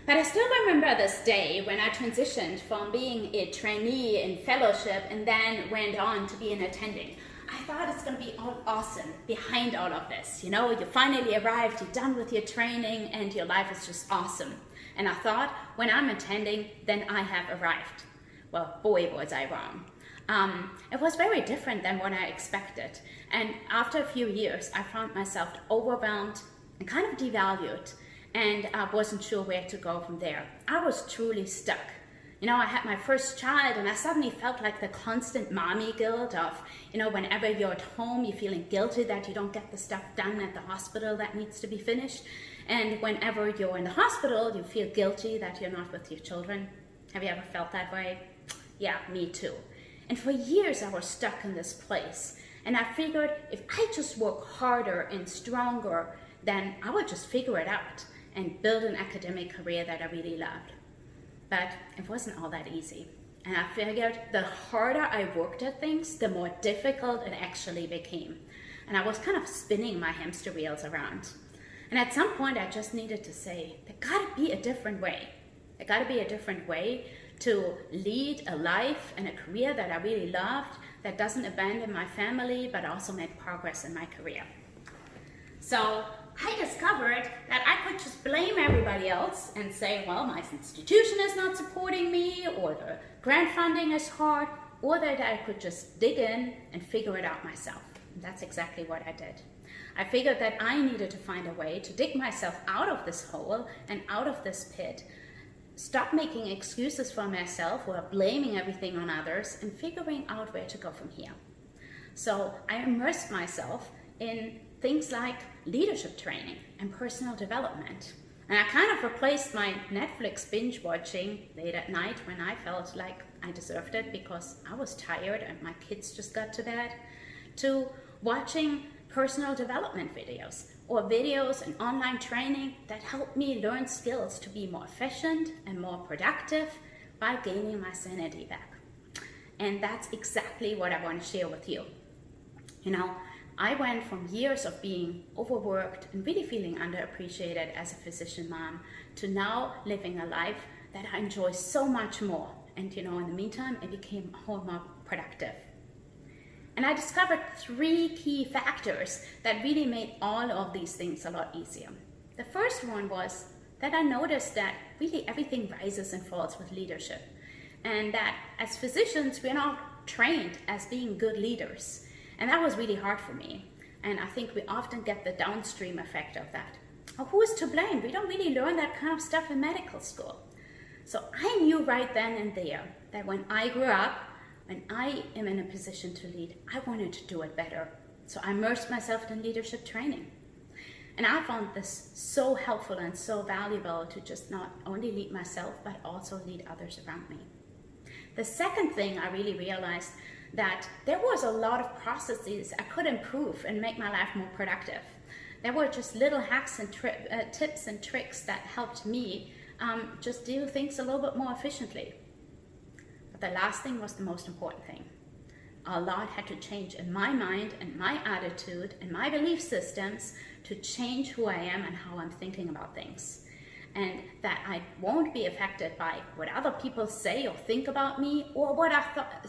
But I still remember this day when I transitioned from being a trainee in fellowship and then went on to be an attending. I thought it's going to be all awesome behind all of this. You know, you finally arrived, you're done with your training, and your life is just awesome. And I thought, when I'm attending, then I have arrived. Well, boy, was I wrong. It was very different than what I expected. And after a few years, I found myself overwhelmed and kind of devalued, and I wasn't sure where to go from there. I was truly stuck. You know, I had my first child, and I suddenly felt like the constant mommy guilt of, you know, whenever you're at home, you're feeling guilty that you don't get the stuff done at the hospital that needs to be finished. And whenever you're in the hospital, you feel guilty that you're not with your children. Have you ever felt that way? Yeah, me too. And for years, I was stuck in this place. And I figured if I just work harder and stronger, then I would just figure it out and build an academic career that I really loved. But it wasn't all that easy. And I figured the harder I worked at things, the more difficult it actually became. And I was kind of spinning my hamster wheels around. And at some point, I just needed to say, there gotta be a different way. There gotta be a different way to lead a life and a career that I really loved, that doesn't abandon my family, but also make progress in my career. So I discovered that I could just blame everybody else and say, well, my institution is not supporting me, or the grant funding is hard, or that I could just dig in and figure it out myself. And that's exactly what I did. I figured that I needed to find a way to dig myself out of this hole and out of this pit, stop making excuses for myself or blaming everything on others, and figuring out where to go from here. So I immersed myself in things like leadership training and personal development. And I kind of replaced my Netflix binge watching late at night when I felt like I deserved it because I was tired and my kids just got to bed, to watching personal development videos or videos and online training that helped me learn skills to be more efficient and more productive by gaining my sanity back. And that's exactly what I want to share with you. You know, I went from years of being overworked and really feeling underappreciated as a physician mom to now living a life that I enjoy so much more. And you know, in the meantime, it became a whole more productive. And I discovered 3 key factors that really made all of these things a lot easier. The first one was that I noticed that really everything rises and falls with leadership. And that as physicians, we're not trained as being good leaders. And that was really hard for me. And I think we often get the downstream effect of that. Oh, who is to blame? We don't really learn that kind of stuff in medical school. So I knew right then and there that when I grew up, when I am in a position to lead, I wanted to do it better. So I immersed myself in leadership training. And I found this so helpful and so valuable to just not only lead myself, but also lead others around me. The second thing I really realized that there was a lot of processes I could improve and make my life more productive. There were just little hacks and tips and tricks that helped me just do things a little bit more efficiently. But the last thing was the most important thing. A lot had to change in my mind and my attitude and my belief systems to change who I am and how I'm thinking about things. And that I won't be affected by what other people say or think about me, or what I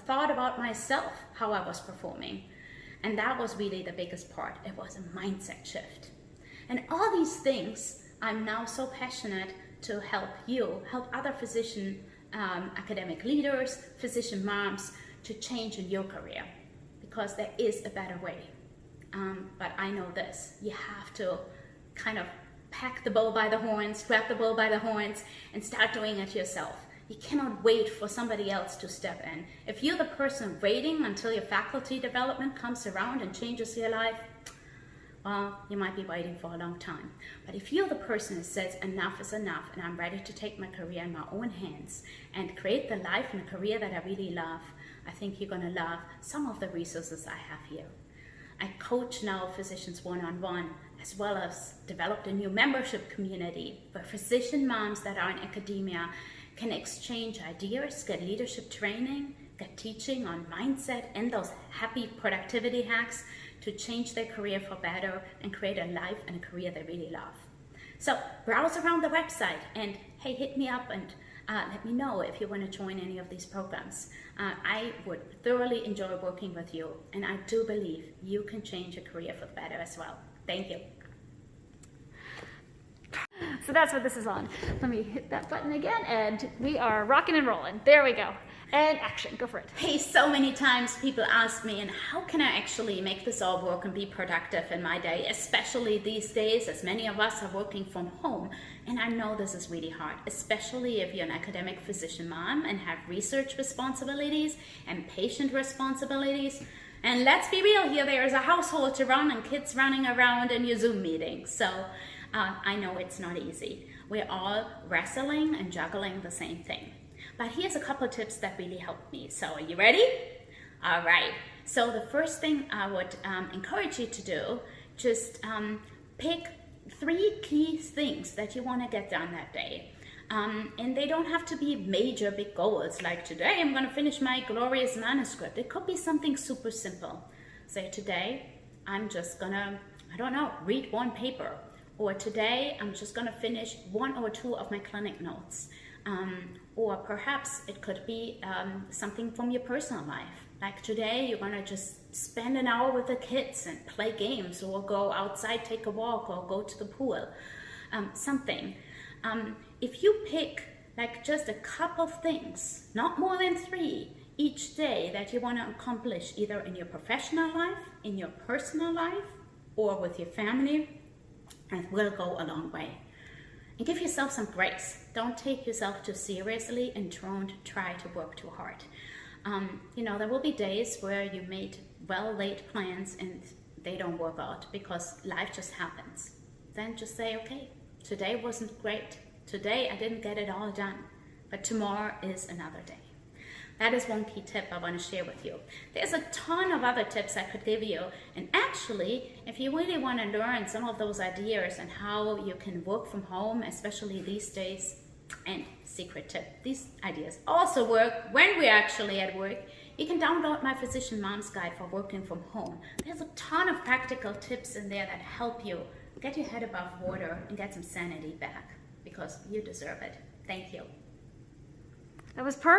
thought about myself, how I was performing. And that was really the biggest part. It was a mindset shift. And all these things, I'm now so passionate to help you, help other physician academic leaders, physician moms to change in your career, because there is a better way. But I know this, you have to kind of pack the bull by the horns, grab the bull by the horns, and start doing it yourself. You cannot wait for somebody else to step in. If you're the person waiting until your faculty development comes around and changes your life, well, you might be waiting for a long time. But if you're the person who says enough is enough and I'm ready to take my career in my own hands and create the life and the career that I really love, I think you're going to love some of the resources I have here. I coach now physicians one-on-one, as well as developed a new membership community where physician moms that are in academia can exchange ideas, get leadership training, get teaching on mindset and those happy productivity hacks to change their career for better and create a life and a career they really love. So browse around the website and hey, hit me up and let me know if you want to join any of these programs. I would thoroughly enjoy working with you, and I do believe you can change your career for the better as well. Thank you. So that's what this is on. Let me hit that button again, and we are rocking and rolling. There we go. And action, go for it. Hey, so many times people ask me, and how can I actually make this all work and be productive in my day, especially these days as many of us are working from home. And I know this is really hard, especially if you're an academic physician mom and have research responsibilities and patient responsibilities. And let's be real here, there is a household to run and kids running around in your Zoom meetings. So I know it's not easy. We're all wrestling and juggling the same thing. But here's a couple of tips that really helped me. So are you ready? All right. So the first thing I would encourage you to do, just pick 3 key things that you want to get done that day. And they don't have to be major big goals like today I'm going to finish my glorious manuscript. It could be something super simple. Say today I'm just going to, I don't know, read 1 paper. Or today I'm just going to finish 1 or 2 of my clinic notes. Or perhaps it could be something from your personal life. Like today, you're gonna just spend an hour with the kids and play games, or go outside, take a walk, or go to the pool. Something. If you pick like just a couple of things, not more than 3 each day that you want to accomplish, either in your professional life, in your personal life, or with your family, it will go a long way. And give yourself some grace. Don't take yourself too seriously and don't try to work too hard. You know, there will be days where you made well-laid plans and they don't work out because life just happens. Then just say, okay, today wasn't great. Today I didn't get it all done, but tomorrow is another day. That is 1 key tip I want to share with you. There's a ton of other tips I could give you. And actually, if you really want to learn some of those ideas and how you can work from home, especially these days, and secret tip, these ideas also work when we're actually at work, you can download my Physician Mom's Guide for working from home. There's a ton of practical tips in there that help you get your head above water and get some sanity back, because you deserve it. Thank you. That was perfect.